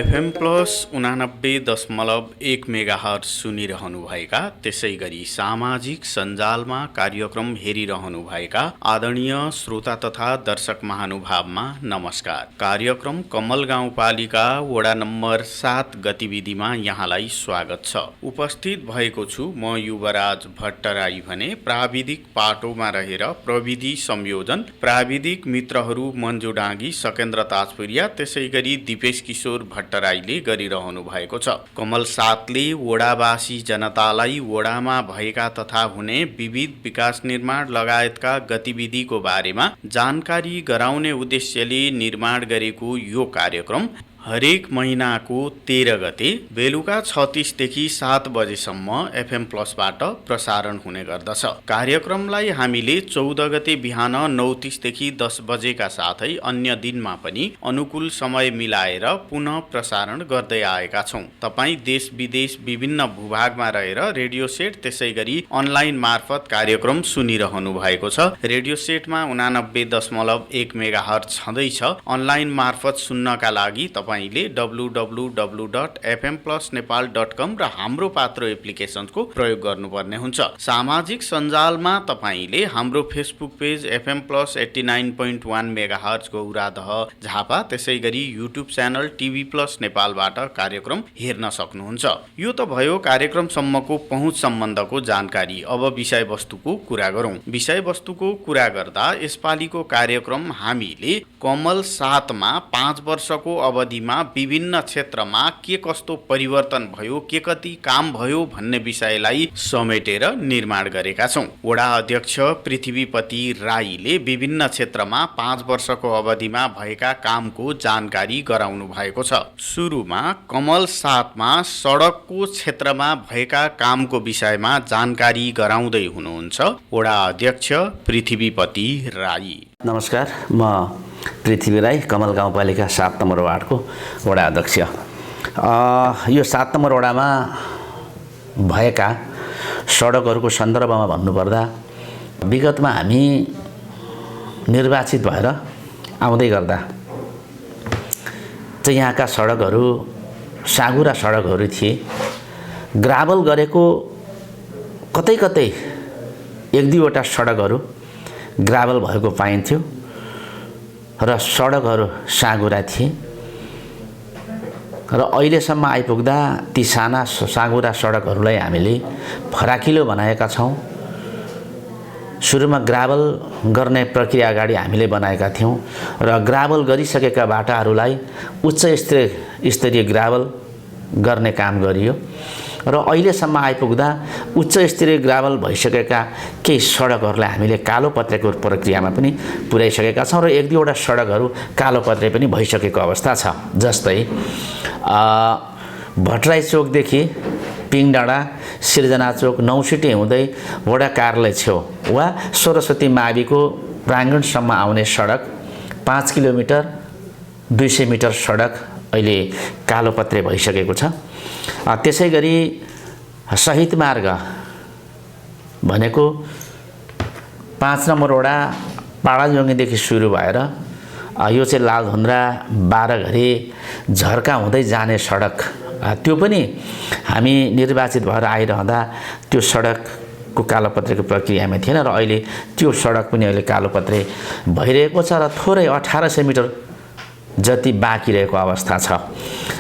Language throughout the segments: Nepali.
एफएम प्लस 89.1 मेगाहर्ज सुनिरहनुभएका त्यसै गरी सामाजिक सञ्जालमा कार्यक्रम हेरिरहनुभएका आदरणीय श्रोता तथा दर्शक महानुभावमा नमस्कार। कार्यक्रम कमल गाउँपालिका वडा नम्बर 7 गतिविधिमा यहाँलाई स्वागत छ। उपस्थित भएको छु म युवराज भट्टराई भने प्राविधिक पाटोमा रहेर प्रविधि संयोजन प्राविधिक मित्रहरू मन्जु डाँगी सकेन्द्र ताजपुरिया त्यसै गरी दिपेश किशोर भट्टराईले गरिरहनु भएको छ। कमल 7ले वडावासी जनतालाई वडामा भएका तथा हुने विविध विकास निर्माण लगायतका गतिविधिको बारेमा जानकारी गराउने उद्देश्यले निर्माण गरेको यो कार्यक्रम हरेक महिनाको 13 गते बेलुका 36 देखि 7 बजेसम्म एफएम प्लसबाट प्रसारण हुने गर्दछ। कार्यक्रमलाई हामीले 14 गते बिहान 9:30 देखि 10 बजेका साथै अन्य दिनमा पनि अनुकूल समय मिलाएर पुनः प्रसारण गर्दै आएका छौं। तपाई देश विदेश विभिन्न भूभागमा रहेर रेडियो सेट त्यसै गरी अनलाइन मार्फत कार्यक्रम सुनिरहनु भएको छ। रेडियो सेटमा 89.1 मेगाहर्ज छँदैछ। अनलाइन मार्फत सुन्नका लागि तपाईले www.fmplusnepal.com र हाम्रो पात्रो एप्लिकेशनको प्रयोग गर्नुपर्ने हुन्छ। सामाजिक सञ्जालमा तपाईले हाम्रो Facebook page FM plus 89.1 megahertz Gauradaha Jhapa त्यसै गरी युट्युब च्यानल टिभी प्लस नेपालबाट कार्यक्रम हेर्न सक्नुहुन्छ। यो त भयो कार्यक्रमसम्मको पहुँच सम्बन्धको जानकारी। अब विषयवस्तुको कुरा गरौँ। विषयवस्तुको कुरा गर्दा यसपालिको कार्यक्रम हामीले कमल 7मा 5 वर्षको अवधि विभिन्न क्षेत्रमा के कस्तो परिवर्तन भयो, के कति काम भयो भन्ने विषयलाई समेटेर निर्माण गरेका छौं। वडा अध्यक्ष पृथ्वीपति राईले विभिन्न क्षेत्रमा 5 वर्षको अवधिमा भएका कामको जानकारी गराउनु भएको छ। सुरुमा कमल 7मा सडकको क्षेत्रमा भएका कामको विषयमा जानकारी गराउँदै हुनुहुन्छ वडा अध्यक्ष पृथ्वीपति राई। नमस्कार, म पृथ्वी राई, कमल गाउँपालिका 7 नम्बर वार्डको वडा अध्यक्ष। यो 7 नम्बर वडामा भएका सडकहरूको सन्दर्भमा भन्नुपर्दा विगतमा हामी निर्वाचित भएर आउँदै गर्दा चाहिँ यहाँका सडकहरू साँघुरा सडकहरू थिए। ग्राभल गरेको कतै कतै 1-2वटा सडकहरू ग्राभल भएको पाइन्थ्यो र सडकहरू साँघुरा थिए र अहिलेसम्म आइपुग्दा ती साना साँघुरा सडकहरूलाई हामीले फराकिलो बनाएका छौँ। सुरुमा ग्राभल गर्ने प्रक्रिया अगाडि हामीले बनाएका थियौँ र ग्राभल गरिसकेका बाटाहरूलाई उच्च स्तरीय ग्राभल गर्ने काम गरियो र अहिलेसम्म आइपुग्दा उच्च स्तरीय ग्राभल भइसकेका केही सडकहरूलाई हामीले कालोपत्रेको प्रक्रियामा पनि पुर्याइसकेका छौँ र 1-2वटा सडकहरू कालोपत्रे पनि भइसकेको अवस्था छ। जस्तै भट्टराई चोकदेखि पिङडाँडा सिर्जना चोक नौसिटी हुँदै वडा कार्यालय छेउ वा सरस्वती माविको प्राङ्गणसम्म आउने सडक 5 किलोमिटर 200 मिटर सडक अहिले कालोपत्रे भइसकेको छ। त्यसै गरी शहीद मार्ग भनेको 5 नम्बर वडा पाडाजोङीदेखि सुरु भएर यो चाहिँ लालधुन्द्रा 12 घरे झर्का हुँदै जाने सडक, त्यो पनि हामी निर्वाचित भएर आइरहँदा त्यो सडकको कालोपत्रेको प्रक्रियामा थिएन र अहिले त्यो सडक पनि अहिले कालोपत्रे भइरहेको छ र थोरै 1800 मिटर जति बाँकी रहेको अवस्था छ।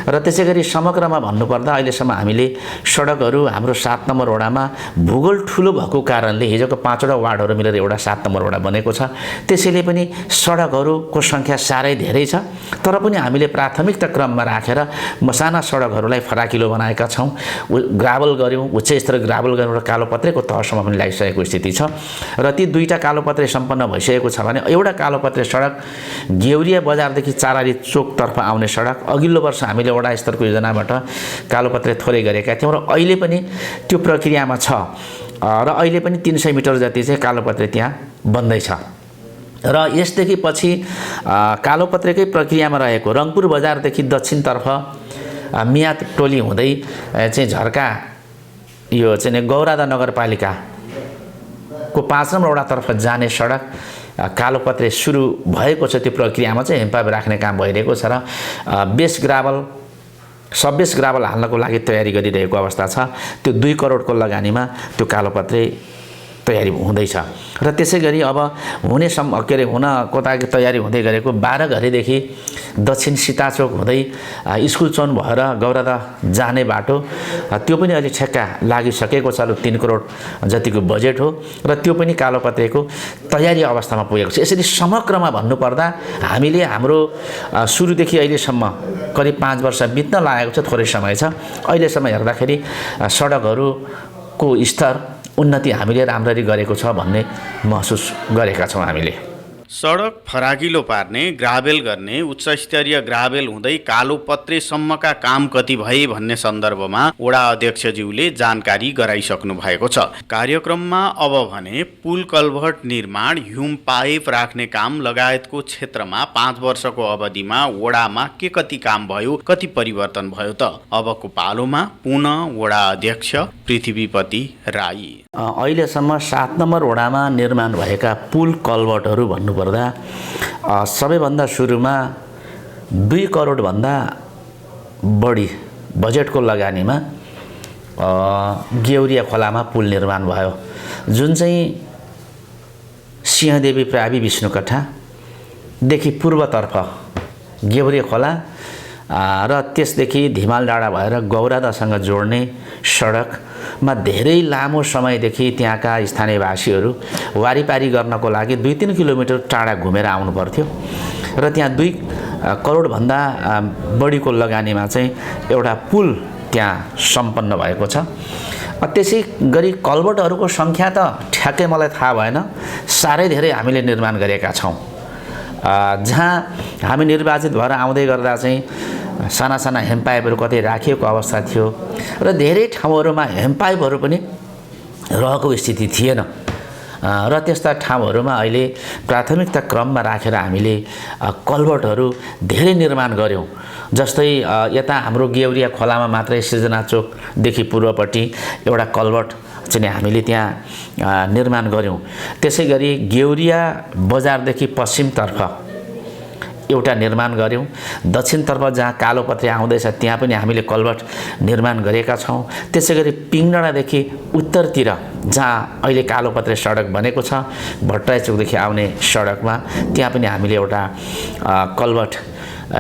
र त्यसै गरी समग्रमा भन्नुपर्दा अहिलेसम्म हामीले सडकहरू हाम्रो 7 नम्बर वडामा भूगोल ठुलो भएको कारणले हिजोको 5वटा वार्डहरू मिलेर एउटा 7 नम्बर वडा बनेको छ। त्यसैले पनि सडकहरूको सङ्ख्या साह्रै धेरै छ, तर पनि हामीले प्राथमिकता क्रममा राखेर मसाना सडकहरूलाई फराकिलो बनाएका छौँ। ग्राभल गऱ्यौँ, उच्च स्तरीय ग्राभल गऱ्यौँ र कालोपत्रेको तहसम्म पनि लागिसकेको स्थिति छ र ती 2टा कालोपत्रे सम्पन्न भइसकेको छ भने एउटा कालोपत्रे सडक गेउरिया बजारदेखि चारारी चोकतर्फ आउने सडक अघिल्लो वर्ष हामीले वडा स्तरको योजनाबाट कालोपत्रे थोरै गरेका थियौँ र अहिले पनि त्यो प्रक्रियामा छ र अहिले पनि 300 मिटर जति चाहिँ कालोपत्रे त्यहाँ बन्दैछ। र यसदेखि पछि कालोपत्रेकै प्रक्रियामा रहेको रङपुर बजारदेखि दक्षिणतर्फ मियाद टोली हुँदै चाहिँ झर्का यो चाहिँ गौरादा नगरपालिकाको 5 नम्बर वडातर्फ जाने सडक कालोपत्रे सुरु भएको छ। त्यो प्रक्रियामा चाहिँ हेम्पाब राख्ने काम भइरहेको छ र बेस ग्राभल 26 ग्राभल हाल्नको लागि तयारी गरिरहेको अवस्था छ। त्यो 2 करोडको लगानीमा त्यो कालोपत्रे तयारी हुँदैछ र त्यसै गरी अब हुनेसम्म के अरे हुनको लागि तयारी हुँदै गरेको 12 घरेदेखि दक्षिण सीताचोक हुँदै स्कुल चौन भएर गौरदा जाने बाटो त्यो पनि अहिले ठेक्का लागिसकेको छ। 3 करोड जतिको बजेट हो र त्यो पनि कालोपत्रेको तयारी अवस्थामा पुगेको छ। यसरी समग्रमा भन्नुपर्दा हामीले हाम्रो सुरुदेखि अहिलेसम्म करिब 5 वर्ष बित्न लागेको छ, थोरै समय छ। अहिलेसम्म हेर्दाखेरि सडकहरूको स्तर उन्नति हामीले राम्ररी गरेको छ भन्ने महसुस गरेका छौँ हामीले। सडक फराकिलो पार्ने, ग्राभेल गर्ने, उच्च स्तरीय ग्राभेल हुँदै कालोपत्रेसम्मका काम कति भए भन्ने सन्दर्भमा वडा अध्यक्षज्यूले जानकारी गराइसक्नु भएको छ। कार्यक्रममा अब भने पुल कल्भर्ट निर्माण, ह्युम पाइप राख्ने काम लगायतको क्षेत्रमा 5 वर्षको अवधिमा वडामा के कति काम भयो, कति परिवर्तन भयो त? अबको पालोमा पुनः वडा अध्यक्ष पृथ्वीपति राई। अहिलेसम्म 7 नम्बर वडामा निर्माण भएका पुल कल्भर्टहरू भन्नुपर्दा सबैभन्दा सुरुमा 2 करोडभन्दा बढी बजेटको लगानीमा गेउरिया खोलामा पुल निर्माण भयो, जुन चाहिँ सिंहदेवी प्रावि विष्णुकट्टादेखि पूर्वतर्फ गेउरिया खोला र त्यसदेखि धिमाल डाँडा भएर गौरादासँग जोड्ने सडकमा धेरै लामो समयदेखि त्यहाँका स्थानीयवासीहरू वारिपारी गर्नको लागि 2-3 किलोमिटर टाढा घुमेर आउनु पर्थ्यो र त्यहाँ 2 करोडभन्दा बढीको लगानीमा चाहिँ एउटा पुल त्यहाँ सम्पन्न भएको छ। त्यसै गरी कल्भर्टहरूको सङ्ख्या त ठ्याक्कै मलाई थाहा भएन, साह्रै धेरै हामीले निर्माण गरेका छौँ। जहाँ हामी निर्वाचित भएर आउँदै गर्दा चाहिँ साना साना हेम्पाइपहरू कतै राखिएको अवस्था थियो र धेरै ठाउँहरूमा हेम्पाइपहरू पनि रहेको स्थिति थिएन र त्यस्ता ठाउँहरूमा अहिले प्राथमिकता क्रममा राखेर हामीले कल्भर्टहरू धेरै निर्माण गऱ्यौँ। जस्तै यता हाम्रो गेउरिया खोलामा मात्रै सृजना चोकदेखि पूर्वपट्टि एउटा कल्भर्ट चाहिँ हामीले त्यहाँ निर्माण गऱ्यौँ। त्यसै गरी गेउरिया बजारदेखि पश्चिमतर्फ एउटा निर्माण गऱ्यौँ। दक्षिणतर्फ जहाँ कालोपत्रे आउँदैछ त्यहाँ पनि हामीले कल्भर्ट निर्माण गरेका छौँ। त्यसै गरी पिङडाँडादेखि उत्तरतिर जहाँ अहिले कालोपत्रे सडक बनेको छ, भट्टराई चोकदेखि आउने सडकमा त्यहाँ पनि हामीले एउटा कल्भर्ट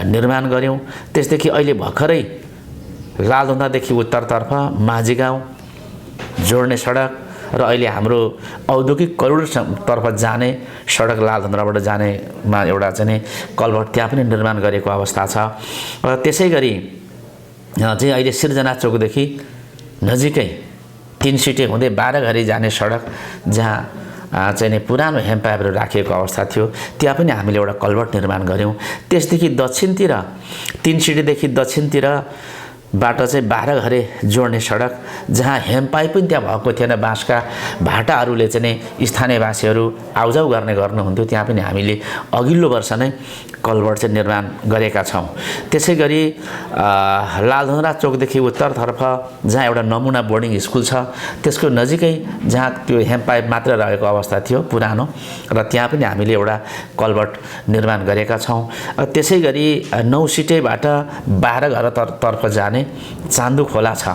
निर्माण गऱ्यौँ। त्यसदेखि अहिले भर्खरै लालढुङ्गादेखि उत्तरतर्फ माझीगाउँ जोड्ने सडक र अहिले हाम्रो औद्योगिक करिडोरतर्फ जाने सडक लालढुङ्गाबाट जानेमा एउटा चाहिँ कल्भर्ट त्यहाँ पनि निर्माण गरेको अवस्था छ। र त्यसै गरी चाहिँ अहिले सिर्जना चोकदेखि नजिकै 3 सिटे हुँदै 12 घरी जाने सडक जहाँ चाहिँ पुरानो हेम्पाइपहरू राखिएको अवस्था थियो त्यहाँ पनि हामीले एउटा कल्भर्ट निर्माण गऱ्यौँ। त्यसदेखि दक्षिणतिर 3 सिटेदेखि दक्षिणतिर बाटो चाहिँ 12 घरे जोड्ने सडक जहाँ हेम्पाइप पनि त्यहाँ भएको थिएन, बाँसका भाटाहरूले चाहिँ स्थानीयवासीहरू आउजाउ गर्नुहुन्थ्यो, त्यहाँ पनि हामीले अघिल्लो वर्ष नै कल्भर्ट चाहिँ निर्माण गरेका छौँ। त्यसै गरी लालढुङ्गा चोकदेखि उत्तरतर्फ जहाँ एउटा नमुना बोर्डिङ स्कुल छ त्यसको नजिकै जहाँ त्यो हेम्पाइप मात्र रहेको अवस्था थियो पुरानो, र त्यहाँ पनि हामीले एउटा कल्भर्ट निर्माण गरेका छौँ। त्यसै गरी 9 सिटेबाट 12 घरतर्फ जाने चान्दु खोला छ,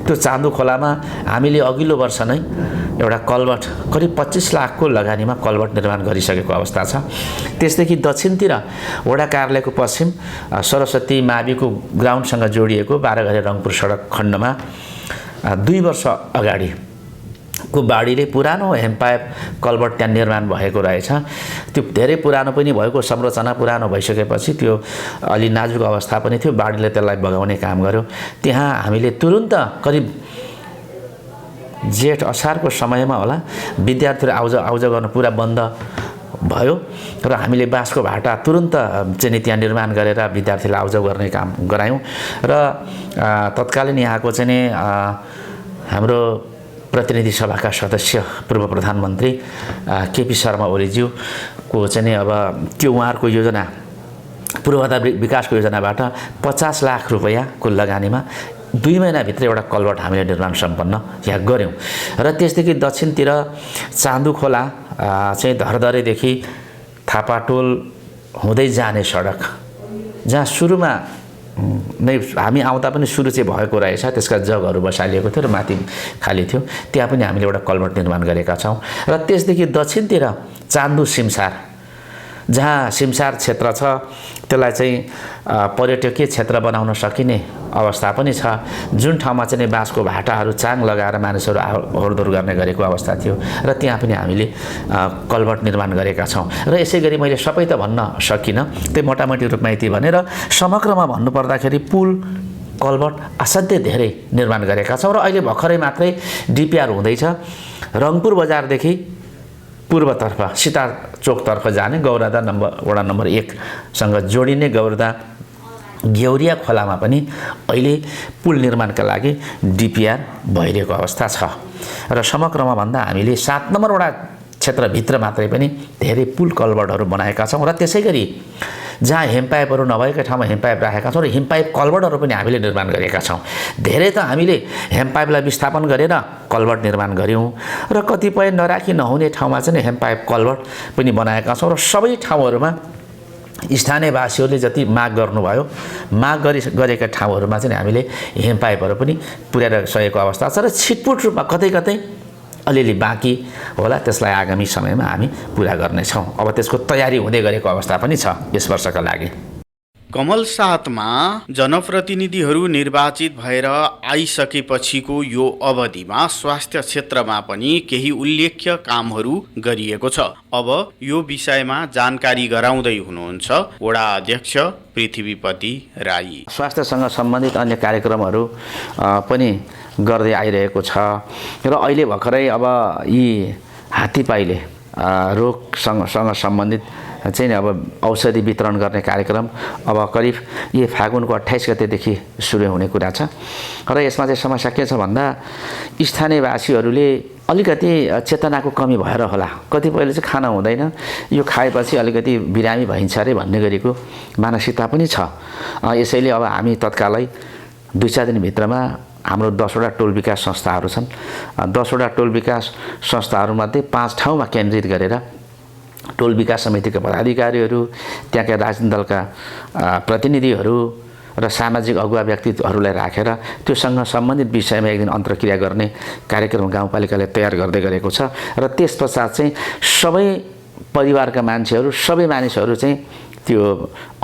त्यो चान्दु खोलामा हामीले अघिल्लो वर्ष नै एउटा कल्भर्ट करिब 25 लाखको लगानीमा कल्भर्ट निर्माण गरिसकेको अवस्था छ। त्यसदेखि दक्षिणतिर वडा कार्यालयको पश्चिम सरस्वती माविको ग्राउन्डसँग जोडिएको 12 घरे रङपुर सडक खण्डमा 2 वर्ष अगाडिको बाढीले पुरानो हेम्पाइप कल्भर्ट त्यहाँ निर्माण भएको रहेछ। त्यो धेरै पुरानो पनि भएको, संरचना पुरानो भइसकेपछि त्यो अलि नाजुक अवस्था पनि थियो, बाढीले त्यसलाई बगाउने काम गर्यो। त्यहाँ हामीले तुरुन्त करिब जेठ असारको समयमा होला विद्यार्थीहरू आउजा गर्न पुरा बन्द भयो र हामीले बाँसको भाटा तुरुन्त चाहिँ त्यहाँ निर्माण गरेर विद्यार्थीलाई आउजाउ गर्ने काम गरायौँ र तत्कालीन यहाँको चाहिँ हाम्रो प्रतिनिधि सभाका सदस्य पूर्व प्रधानमन्त्री केपी शर्मा ओलीज्यूको चाहिँ अब त्यो उहाँहरूको योजना पूर्वाधार विकासको योजनाबाट 50 लाख रुपैयाँको लगानीमा 2 महिनाभित्र एउटा कल्भर्ट हामीले निर्माण सम्पन्न यहाँ गऱ्यौँ। र त्यसदेखि दक्षिणतिर चान्दु खोला चाहिँ धरधरेदेखि थापाटोल हुँदै जाने सडक जहाँ सुरुमा नै हामी आउँदा पनि सुरु चाहिँ भएको रहेछ। त्यसका जगहरू बसालिएको थियो र माथि खाली थियो, त्यहाँ पनि हामीले एउटा कल्भर्ट निर्माण गरेका छौँ। र त्यसदेखि दक्षिणतिर चान्दु सिमसार, जहाँ सिमसार क्षेत्र छ त्यसलाई चाहिँ पर्यटकीय क्षेत्र बनाउन सकिने अवस्था पनि छ, जुन ठाउँमा चाहिँ बाँसको भाटाहरू चाङ लगाएर मानिसहरू होरदोर गर्ने गरेको अवस्था थियो र त्यहाँ पनि हामीले कल्भर्ट निर्माण गरेका छौँ। र यसै गरी मैले सबै त भन्न सकिनँ, त्यही मोटामोटी रूपमा यति भनेर समग्रमा भन्नुपर्दाखेरि पुल कल्भर्ट असाध्यै धेरै निर्माण गरेका छौँ। र अहिले भर्खरै मात्रै डिपिआर हुँदैछ। रङपुर बजारदेखि पूर्वतर्फ सीता चोकतर्फ जाने गौरदा वडा नम्बर 1 सँग जोडिने गौरदा गेउरिया खोलामा पनि अहिले पुल निर्माणका लागि डिपिआर भइरहेको अवस्था छ। र समग्रमा भन्दा हामीले 7 नम्बर वडा क्षेत्रभित्र मात्रै पनि धेरै पुल कल्भर्टहरू बनाएका छौँ। र त्यसै गरी जहाँ हिमपाइपहरू नभएका ठाउँमा हिमपाइप राखेका छौँ र हिमपाइप कल्भर्टहरू पनि हामीले निर्माण गरेका छौँ। धेरै त हामीले हिमपाइपलाई विस्थापन गरेर कल्भर्ट निर्माण गऱ्यौँ र कतिपय नराखी नहुने ठाउँमा चाहिँ हिमपाइप कल्भर्ट पनि बनाएका छौँ। र सबै ठाउँहरूमा स्थानीयवासीहरूले जति माग गर्नुभयो, माग गरेका ठाउँहरूमा चाहिँ हामीले हिमपाइपहरू पनि पुर्याएर सकेको अवस्था छ। र छिटपुट रूपमा कतै कतै अलिअलि बाँकी होला, त्यसलाई आगामी समयमा हामी पुरा गर्नेछौँ। अब त्यसको तयारी हुँदै गरेको अवस्था पनि छ यस वर्षका लागि। कमल 7मा जनप्रतिनिधिहरू निर्वाचित भएर आइसकेपछिको यो अवधिमा स्वास्थ्य क्षेत्रमा पनि केही उल्लेख्य कामहरू गरिएको छ। अब यो विषयमा जानकारी गराउँदै हुनुहुन्छ वडा अध्यक्ष पृथ्वीपति राई। स्वास्थ्यसँग सम्बन्धित अन्य कार्यक्रमहरू पनि गर्दै आइरहेको छ। र अहिले भर्खरै अब यी हात्तीपाइले रोगसँग सम्बन्धित चाहिँ अब औषधि वितरण गर्ने कार्यक्रम अब करिब यो फागुनको 28 गतेदेखि सुरु हुने कुरा छ। र यसमा चाहिँ समस्या के छ भन्दा स्थानीयवासीहरूले अलिकति चेतनाको कमी भएर होला, कतिपयले चाहिँ खाना हुँदैन, यो खाएपछि अलिकति बिरामी भइन्छ अरे भन्ने गरेको मानसिकता पनि छ। यसैले अब हामी तत्कालै 2-4 दिनभित्रमा हाम्रो 10 वटा टोल विकास संस्थाहरू छन्। 10 वटा टोल विकास संस्थाहरूमध्ये 5 ठाउँमा केन्द्रित गरेर टोल विकास समितिका पदाधिकारीहरू, त्यहाँका राजनीतिक दलका प्रतिनिधिहरू र सामाजिक अगुवा व्यक्तित्वहरूलाई राखेर त्योसँग सम्बन्धित विषयमा एक दिन अन्तर्क्रिया गर्ने कार्यक्रम गाउँपालिकाले तयार गर्दै गरेको छ। र त्यस पश्चात चाहिँ सबै परिवारका मान्छेहरू, सबै मानिसहरू चाहिँ त्यो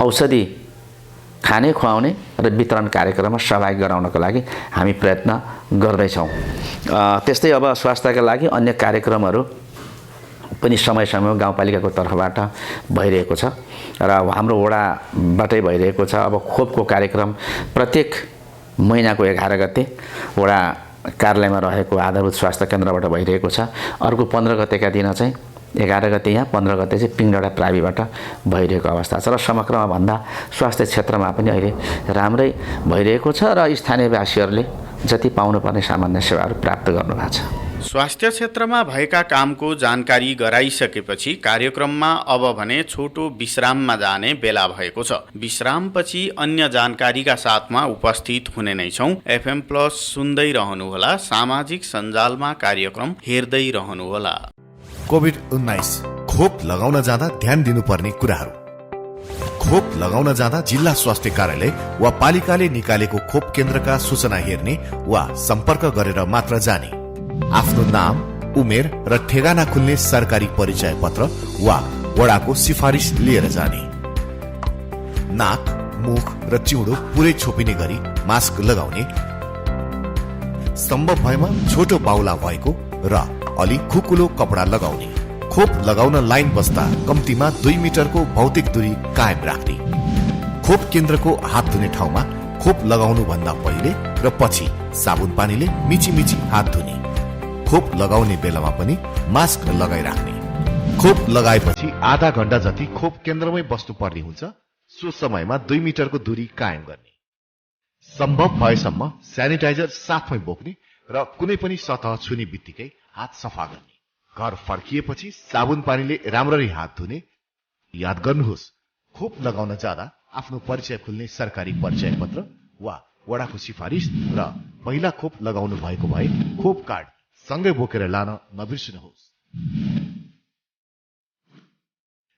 औषधि खाने, खुवाउने र वितरण कार्यक्रममा सहभागी गराउनको लागि हामी प्रयत्न गर्दैछौँ। त्यस्तै अब स्वास्थ्यका लागि अन्य कार्यक्रमहरू पनि समय समयमा गाउँपालिकाको तर्फबाट भइरहेको छ र हाम्रो वडाबाटै भइरहेको छ। अब खोपको कार्यक्रम प्रत्येक महिनाको 11 गते वडा कार्यालयमा रहेको आधारभूत स्वास्थ्य केन्द्रबाट भइरहेको छ। अर्को 15 गतेका दिन चाहिँ 11 गते यहाँ, 15 गते चाहिँ पिङडा प्राविबाट भइरहेको अवस्था छ। र समग्रमा भन्दा स्वास्थ्य क्षेत्रमा पनि अहिले राम्रै भइरहेको छ र स्थानीयवासीहरूले जति पाउनुपर्ने सामान्य सेवाहरू प्राप्त गर्नुभएको छ। स्वास्थ्य क्षेत्रमा भएका कामको जानकारी गराइसकेपछि कार्यक्रममा अब भने छोटो विश्राममा जाने बेला भएको छ। विश्रामपछि अन्य जानकारीका साथमा उपस्थित हुने नै छौँ। FM+ सुन्दै रहनुहोला, सामाजिक सञ्जालमा कार्यक्रम हेर्दै रहनुहोला। कोभिड-19 खोप लगाउन जाँदा ध्यान दिनुपर्ने कुराहरू। खोप लगाउन जाँदा जिल्ला स्वास्थ्य कार्यालय वा पालिकाले निकालेको खोप केन्द्रका सूचना हेर्ने वा सम्पर्क गरेर मात्र जाने। आफ्नो नाम, उमेर र ठेगाना खुल्ने सरकारी परिचय पत्र वा वडाको सिफारिस लिएर जाने। नाक, मुख र चिउँडो पुरै छोपिने गरी मास्क लगाउने। सम्भव भएमा छोटो बाहुला भएको र अलि खुकुलो कपडा लगाउने। खोप लगाउन लाइन बस्दा कम्तीमा 2 मिटरको भौतिक दूरी कायम राख्ने। खोप केन्द्रको हात धुने ठाउँमा खोप लगाउनु भन्दा पहिले र पछि साबुन पानीले मिची हात धुने। खोप लगाउने बेलामा पनि मास्क लगाइराख्ने। खोप लगाएपछि आधा घण्टा जति खोप केन्द्रमै बस्नुपर्ने हुन्छ। सो समयमा 2 मिटरको दूरी कायम गर्ने। सम्भव भएसम्म स्यानिटाइजर साथमै बोक्ने र कुनै पनि सतह छुने बित्तिकै हात सफा गर्ने। घर फर्किएपछि साबुन पानीले राम्ररी हात धुने। याद गर्नुहोस्, खोप लगाउन जाँदा आफ्नो परिचय खुल्ने सरकारी परिचय पत्र वा वडाको सिफारिस र पहिला खोप लगाउनु भएको भए खोप कार्ड सँगै बोकेर लान नबिर्सनुहोस्।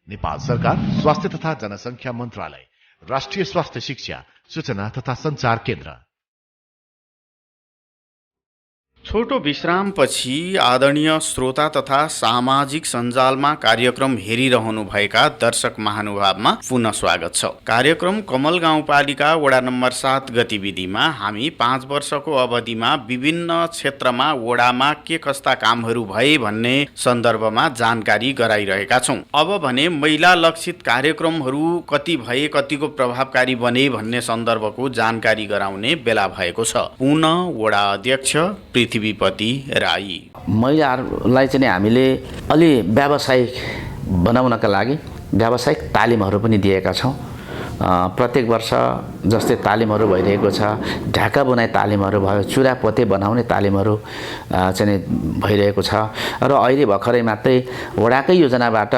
नेपाल सरकार स्वास्थ्य तथा जनसङ्ख्या मन्त्रालय राष्ट्रिय स्वास्थ्य शिक्षा सूचना तथा संचार केन्द्र। छोटो विश्रामपछि आदरणीय श्रोता तथा सामाजिक सञ्जालमा कार्यक्रम हेरिरहनुभएका दर्शक महानुभावमा पुनः स्वागत छ। कार्यक्रम कमल गाउँपालिका वडा नम्बर 7 गतिविधिमा हामी 5 वर्षको अवधिमा विभिन्न क्षेत्रमा वडामा के कस्ता कामहरू भए भन्ने सन्दर्भमा जानकारी गराइरहेका छौँ। अब भने महिला लक्षित कार्यक्रमहरू कति भए, कतिको प्रभावकारी बने भन्ने सन्दर्भको जानकारी गराउने बेला भएको छ। पुनः वडा अध्यक्ष पृथ्वीपति राई। महिलाहरूलाई चाहिँ हामीले अलि व्यावसायिक बनाउनका लागि व्यावसायिक तालिमहरू पनि दिएका छौँ। प्रत्येक वर्ष जस्तै तालिमहरू भइरहेको छ, ढाका बुनाइ तालिमहरू भयो, चुरा पोते बनाउने तालिमहरू चाहिँ भइरहेको छ र अहिले भर्खरै मात्रै वडाकै योजनाबाट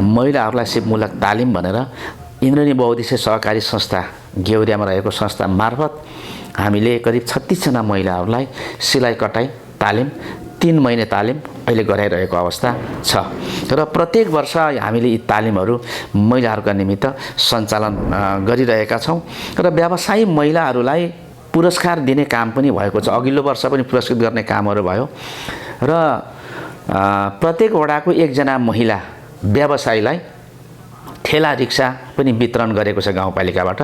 महिलाहरूलाई सिपमूलक तालिम भनेर इन्द्रनी बहुउद्देश्य सहकारी संस्था गेउरियामा रहेको संस्था मार्फत हामीले करिब 36 जना महिलाहरूलाई सिलाइ कटाइ तालिम 3 महिने तालिम अहिले गराइरहेको अवस्था छ र प्रत्येक वर्ष हामीले यी तालिमहरू महिलाहरूका निमित्त सञ्चालन गरिरहेका छौँ र व्यवसायी महिलाहरूलाई पुरस्कार दिने काम पनि भएको छ। अघिल्लो वर्ष पनि पुरस्कृत गर्ने कामहरू भयो र प्रत्येक वडाको एकजना महिला व्यवसायीलाई ठेला रिक्सा पनि वितरण गरेको छ गाउँपालिकाबाट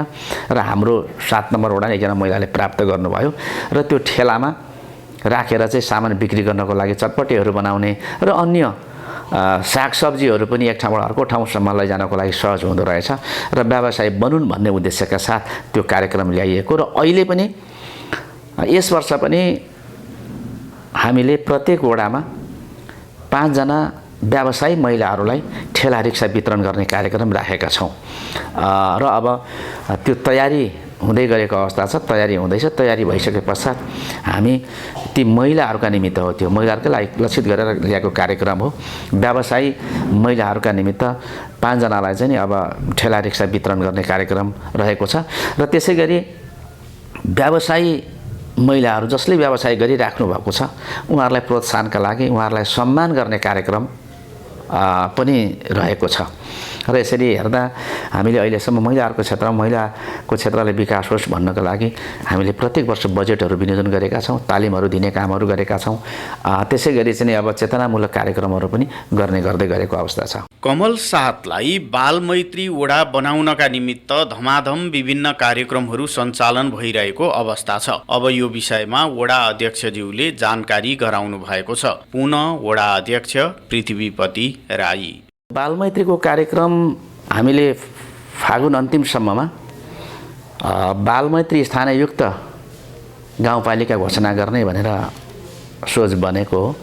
र हाम्रो 7 नम्बर वडा एकजना महिलाले प्राप्त गर्नुभयो र त्यो ठेलामा राखेर चाहिँ सामान बिक्री गर्नको लागि चटपटेहरू बनाउने र अन्य सागसब्जीहरू पनि एक ठाउँबाट अर्को ठाउँसम्म लैजानको लागि सहज हुँदो रहेछ र व्यवसाय बनुन् भन्ने उद्देश्यका साथ त्यो कार्यक्रम ल्याइएको र अहिले पनि यस वर्ष पनि हामीले प्रत्येक वडामा 5 जना व्यवसायी महिलाहरूलाई ठेला रिक्सा वितरण गर्ने कार्यक्रम राखेका छौँ र अब त्यो तयारी हुँदै गरेको अवस्था छ। तयारी हुँदैछ। तयारी भइसके पश्चात हामी ती महिलाहरूका निमित्त हो, त्यो महिलाहरूकै लागि लक्षित गरेर ल्याएको कार्यक्रम हो। व्यवसायी महिलाहरूका निमित्त 5 जनालाई चाहिँ नि अब ठेला रिक्सा वितरण गर्ने कार्यक्रम रहेको छ र त्यसै गरी व्यवसायी महिलाहरू जसले व्यवसाय गरिराख्नु भएको छ उहाँहरूलाई प्रोत्साहनका लागि उहाँहरूलाई सम्मान गर्ने कार्यक्रम पनि रहेको छ र यसरी हेर्दा हामीले अहिलेसम्म महिलाहरूको क्षेत्रलाई विकास होस् भन्नको लागि हामीले प्रत्येक वर्ष बजेटहरू विनियोजन गरेका छौँ, तालिमहरू दिने कामहरू गरेका छौँ। त्यसै गरी चाहिँ अब चेतनामूलक कार्यक्रमहरू पनि गर्दै गरेको अवस्था छ। कमल 7लाई बालमैत्री वडा बनाउनका निमित्त धमाधम विभिन्न कार्यक्रमहरू सञ्चालन भइरहेको अवस्था छ। अब यो विषयमा वडा अध्यक्षज्यूले जानकारी गराउनु भएको छ। पुनः वडा अध्यक्ष पृथ्वीपति राई। बालमैत्रीको कार्यक्रम हामीले फागुन अन्तिमसम्ममा बालमैत्री स्थानयुक्त गाउँपालिका घोषणा गर्ने भनेर सोच बनेको हो।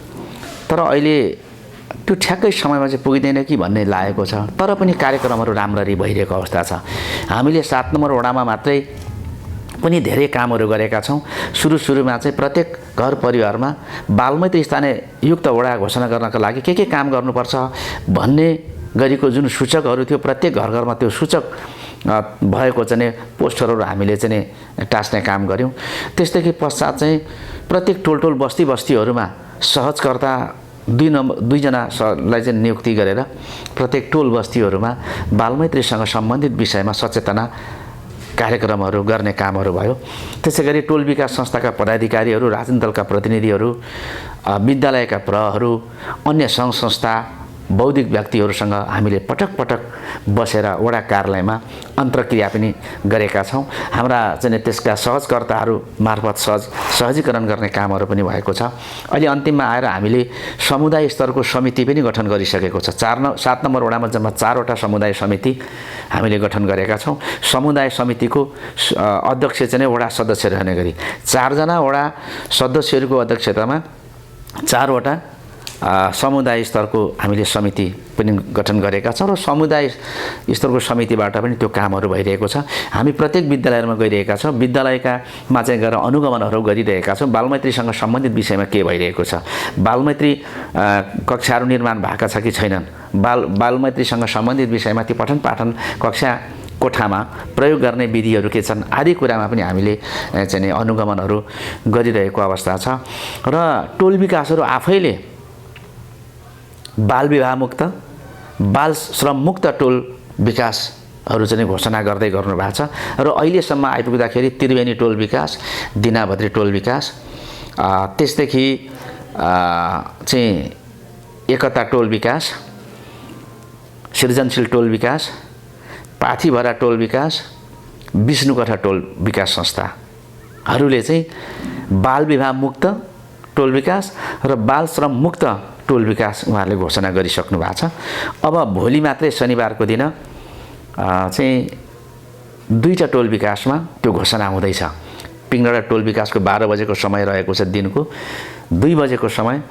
तर अहिले त्यो ठ्याक्कै समयमा चाहिँ पुग्दैन कि भन्ने लागेको छ। तर पनि कार्यक्रमहरू राम्ररी भइरहेको अवस्था छ। हामीले 7 नम्बर वडामा मात्रै पनि धेरै कामहरू गरेका छौँ। सुरुमा चाहिँ प्रत्येक घर परिवारमा बालमैत्री स्थानयुक्त वडा घोषणा गर्नका लागि के काम गर्नुपर्छ भन्ने गरेको जुन सूचकहरू थियो प्रत्येक घरमा त्यो सूचक भएको चाहिँ पोस्टरहरू हामीले चाहिँ टास्ने काम गऱ्यौँ। त्यसदेखि पश्चात चाहिँ प्रत्येक टोल बस्तीहरूमा सहजकर्ता 2 जनालाई चाहिँ नियुक्ति गरेर प्रत्येक टोल बस्तीहरूमा बालमैत्रीसँग सम्बन्धित विषयमा सचेतना कार्यक्रमहरू गर्ने कामहरू भयो। त्यसै गरी टोल विकास संस्थाका पदाधिकारीहरू, राजनीतिक दलका प्रतिनिधिहरू, विद्यालयका प्रहहरू, अन्य सङ्घ संस्था, बौद्धिक व्यक्तिहरूसँग हामीले पटक बसेर वडा कार्यालयमा अन्तर्क्रिया पनि गरेका छौँ। हाम्रा चाहिँ त्यसका सहजकर्ताहरू मार्फत सहजीकरण गर्ने कामहरू पनि भएको छ। अहिले अन्तिममा आएर हामीले समुदाय स्तरको समिति पनि गठन गरिसकेको छ। 7 नम्बर वडामा जम्मा 4 वटा समुदाय समिति हामीले गठन गरेका छौँ। समुदाय समितिको अध्यक्ष चाहिँ वडा सदस्य रहने गरी 4 जना वडा सदस्यहरूको अध्यक्षतामा 4 वटा समुदाय स्तरको हामीले समिति पनि गठन गरेका छौँ र समुदाय स्तरको समितिबाट पनि त्यो कामहरू भइरहेको छ। हामी प्रत्येक विद्यालयमा गइरहेका छौँ। विद्यालयमा चाहिँ गएर अनुगमनहरू गरिरहेका छौँ। बालमैत्रीसँग सम्बन्धित विषयमा के भइरहेको छ, बालमैत्री कक्षाहरू निर्माण भएका छ कि छैनन्, बालमैत्रीसँग सम्बन्धित विषयमा ती पठन पाठन कक्षा कोठामा प्रयोग गर्ने विधिहरू के छन् आदि कुरामा पनि हामीले चाहिँ अनुगमनहरू गरिरहेको अवस्था छ। र टोल विकासहरू आफैले बाल विवाह मुक्त, बाल श्रम मुक्त टोल विकास हरू चाहिँ घोषणा गर्दै गर्नु भएको छ र अहिलेसम्म आइपुग्दाखेरि त्रिवेणी टोल विकास, दिनाभद्री टोल विकास, त्यसदेखि चाहिँ एकता टोल विकास, सृजनशील टोल विकास, पाथीभरा टोल विकास, विष्णुकथा टोल विकास संस्थाहरूले चाहिँ बाल विवाह मुक्त टोल विकास र बाल श्रम मुक्त टोल विकास उहाँहरूले घोषणा गरिसक्नु भएको छ। अब भोलि मात्रै शनिबारको दिन चाहिँ 2टा टोल विकासमा त्यो घोषणा हुँदैछ। पिङडाँडा टोल विकासको 12 बजेको समय रहेको छ दिनको, 2 बजेको समय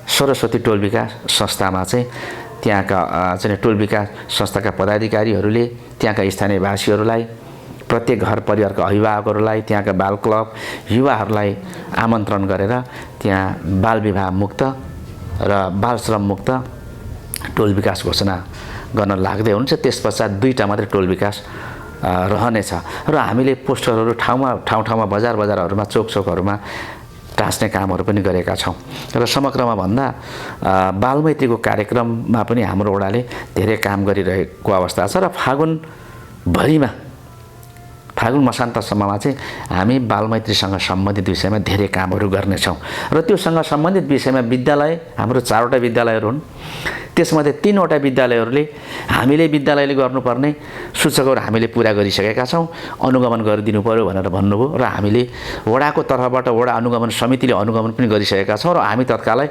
सरस्वती टोल विकास संस्थामा चाहिँ त्यहाँका चाहिँ टोल विकास संस्थाका पदाधिकारीहरूले त्यहाँका स्थानीयवासीहरूलाई, प्रत्येक घर परिवारका अभिभावकहरूलाई, त्यहाँका बाल क्लब युवाहरूलाई आमन्त्रण गरेर त्यहाँ बाल विवाह मुक्त र बाल श्रम मुक्त टोल विकास घोषणा गर्न लाग्दै हुनुहुन्छ। त्यसपश्चात 2टा मात्रै टोल विकास रहनेछ र हामीले पोस्टरहरू ठाउँमा बजारहरूमा चोकहरूमा टाँस्ने कामहरू पनि गरेका छौँ। र समग्रमा भन्दा बालमैत्रीको कार्यक्रममा पनि हाम्रो वडाले धेरै काम गरिरहेको अवस्था छ र फागुन मसान्तसम्ममा चाहिँ हामी बालमैत्रीसँग सम्बन्धित विषयमा धेरै कामहरू गर्नेछौँ र त्योसँग सम्बन्धित विषयमा विद्यालय, हाम्रो 4वटा विद्यालयहरू हुन्, त्यसमध्ये 3वटा विद्यालयहरूले हामीले विद्यालयले गर्नुपर्ने सूचकहरू हामीले पुरा गरिसकेका छौँ, अनुगमन गरिदिनु पर्यो भनेर भन्नुभयो र हामीले वडाको तर्फबाट वडा अनुगमन समितिले अनुगमन पनि गरिसकेका छौँ र हामी तत्कालै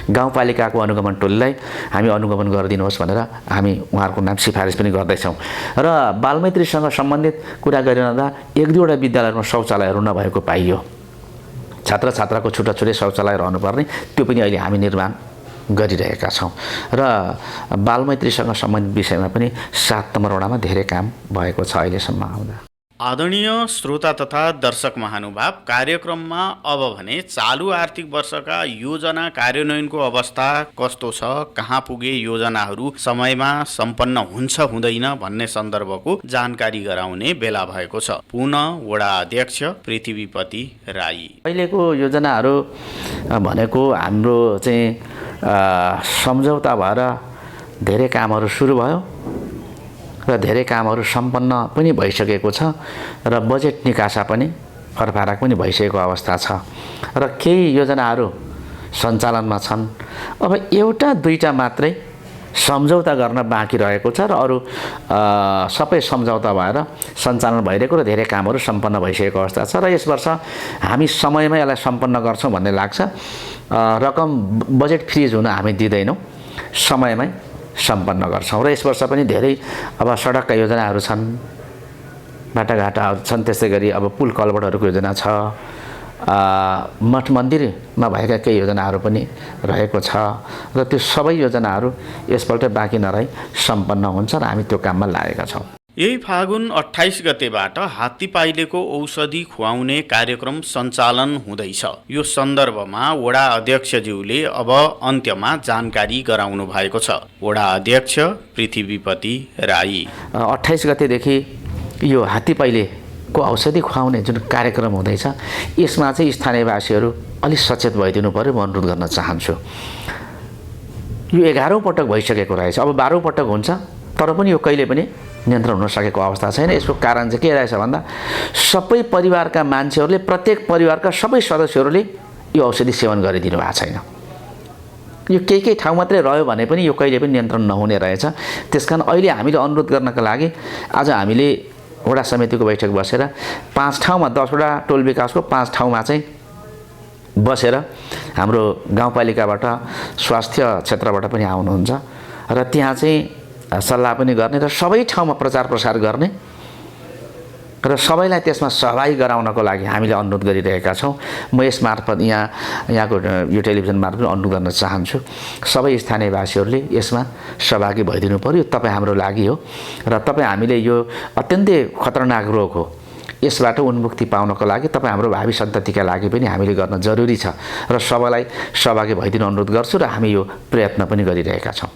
गाउँपालिकाको अनुगमन टोलीलाई हामी अनुगमन गरिदिनुहोस् भनेर हामी उहाँहरूको नाम सिफारिस पनि गर्दैछौँ। र बालमैत्रीसँग सम्बन्धित कुरा गरिरहँदा 1-2वटा विद्यालयहरूमा शौचालयहरू नभएको पाइयो। छात्र-छात्राको छुट्टै शौचालय रहनुपर्ने, त्यो पनि अहिले हामी निर्माण गरिरहेका छौँ र बालमैत्रीसँग सम्बन्धित विषयमा पनि 7 नम्बर वडामा धेरै काम भएको छ अहिलेसम्म आउँदा। आदरणीय श्रोता तथा दर्शक महानुभाव, कार्यक्रममा अब भने चालु आर्थिक वर्षका योजना कार्यान्वयनको अवस्था कस्तो छ, कहाँ पुगे योजनाहरू, समयमा सम्पन्न हुन्छ हुँदैन भन्ने सन्दर्भको जानकारी गराउने बेला भएको छ। पुनः वडा अध्यक्ष पृथ्वीपति राई। अहिलेको योजनाहरू भनेको हाम्रो चाहिँ सम्झौता भएर धेरै कामहरू सुरु भयो र धेरै कामहरू सम्पन्न पनि भइसकेको छ र बजेट निकासा पनि फरफारक पनि भइसकेको अवस्था छ र केही योजनाहरू सञ्चालनमा छन्। अब 1-2टा मात्रै सम्झौता गर्न बाँकी रहेको छ र अरू सबै सम्झौता भएर सञ्चालन भइरहेको र धेरै कामहरू सम्पन्न भइसकेको अवस्था छ र यस वर्ष हामी समयमै यसलाई सम्पन्न गर्छौँ भन्ने लाग्छ। रकम बजेट फ्रिज हुन हामी दिँदैनौँ, समयमै सम्पन्न गर्छौँ र यस वर्ष पनि धेरै अब सडकका योजनाहरू छन्, बाटाघाटाहरू छन्, त्यसै गरी अब पुल कलभर्टहरूको योजना छ, मठ मन्दिरमा भएका केही योजनाहरू पनि रहेको छ र त्यो सबै योजनाहरू यसपल्ट बाँकी नरही सम्पन्न हुन्छ र हामी त्यो काममा लागेका छौँ। यही फागुन 28 गतेबाट हात्तीपाइलेको औषधि खुवाउने कार्यक्रम सञ्चालन हुँदैछ। यो सन्दर्भमा वडा अध्यक्षज्यूले अब अन्त्यमा जानकारी गराउनु भएको छ। वडा अध्यक्ष पृथ्वीपति राई। 28 गतेदेखि यो हात्तीपाइलेको औषधि खुवाउने जुन कार्यक्रम हुँदैछ यसमा चाहिँ स्थानीयवासीहरू अलिक सचेत भइदिनु पर्यो, म अनुरोध गर्न चाहन्छु। यो 11औं पटक भइसकेको रहेछ, अब 12औं पटक हुन्छ, तर पनि यो कहिले पनि नियन्त्रण हुन सकेको अवस्था छैन। यसको कारण चाहिँ के रहेछ भन्दा सबै परिवारका मान्छेहरूले, प्रत्येक परिवारका सबै सदस्यहरूले यो औषधि सेवन गरिदिनु भएको छैन। यो केही ठाउँ मात्रै रह्यो भने पनि यो कहिले पनि नियन्त्रण नहुने रहेछ। त्यसकारण अहिले हामीले अनुरोध गर्नका लागि आज हामीले वडा समितिको बैठक बसेर 5 ठाउँमा 10वटा टोल विकासको 5 ठाउँमा चाहिँ बसेर हाम्रो गाउँपालिकाबाट, स्वास्थ्य क्षेत्रबाट पनि आउनुहुन्छ र त्यहाँ चाहिँ सल्लाह पनि गर्ने र सबै ठाउँमा प्रचार प्रसार गर्ने र सबैलाई त्यसमा सहभागी गराउनको लागि हामीले अनुरोध गरिरहेका छौँ। म यस मार्फत यहाँको यो टेलिभिजन मार्फत अनुरोध गर्न चाहन्छु, सबै स्थानीयवासीहरूले यसमा सहभागी भइदिनु पर्यो। तपाईँ हाम्रो लागि हो र तपाईँ हामीले यो अत्यन्तै खतरनाक रोग हो, यसबाट उन्मुक्ति पाउनको लागि तपाईँ हाम्रो भावी सन्ततिका लागि पनि हामीले गर्न जरुरी छ र सबैलाई सहभागी भइदिनु अनुरोध गर्छु र हामी यो प्रयत्न पनि गरिरहेका छौँ।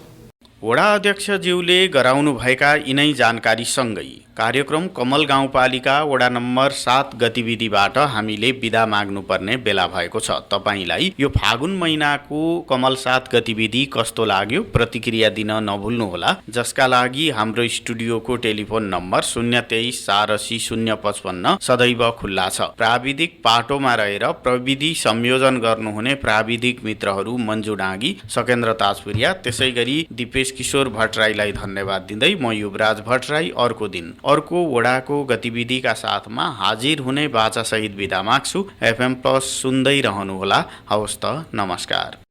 वडा अध्यक्षज्यूले गराउनुभएका यिनै जानकारीसँगै कार्यक्रम कमल गाउँपालिका वडा नम्बर 7 गतिविधिबाट हामीले बिदा माग्नुपर्ने बेला भएको छ। तपाईलाई यो फागुन महिनाको कमल 7 गतिविधि कस्तो लाग्यो प्रतिक्रिया दिन नभुल्नुहोला, जसका लागि हाम्रो स्टुडियोको टेलिफोन नम्बर 023 480 055 सदैव खुल्ला छ। प्राविधिक पाटोमा रहेर प्रविधि संयोजन गर्नुहुने प्राविधिक मित्रहरू मन्जु डाँगी, सकेन्द्र ताजपुरिया, त्यसै गरी दिपेश किशोर भट्टराईलाई धन्यवाद दिँदै म युवराज भट्टराई अर्को दिन अर्को वडाको गतिविधिका साथमा हाजिर हुने बाचासहित बिदा माग्छु। FM+ सुन्दै रहनुहोला। हवस् त, नमस्कार।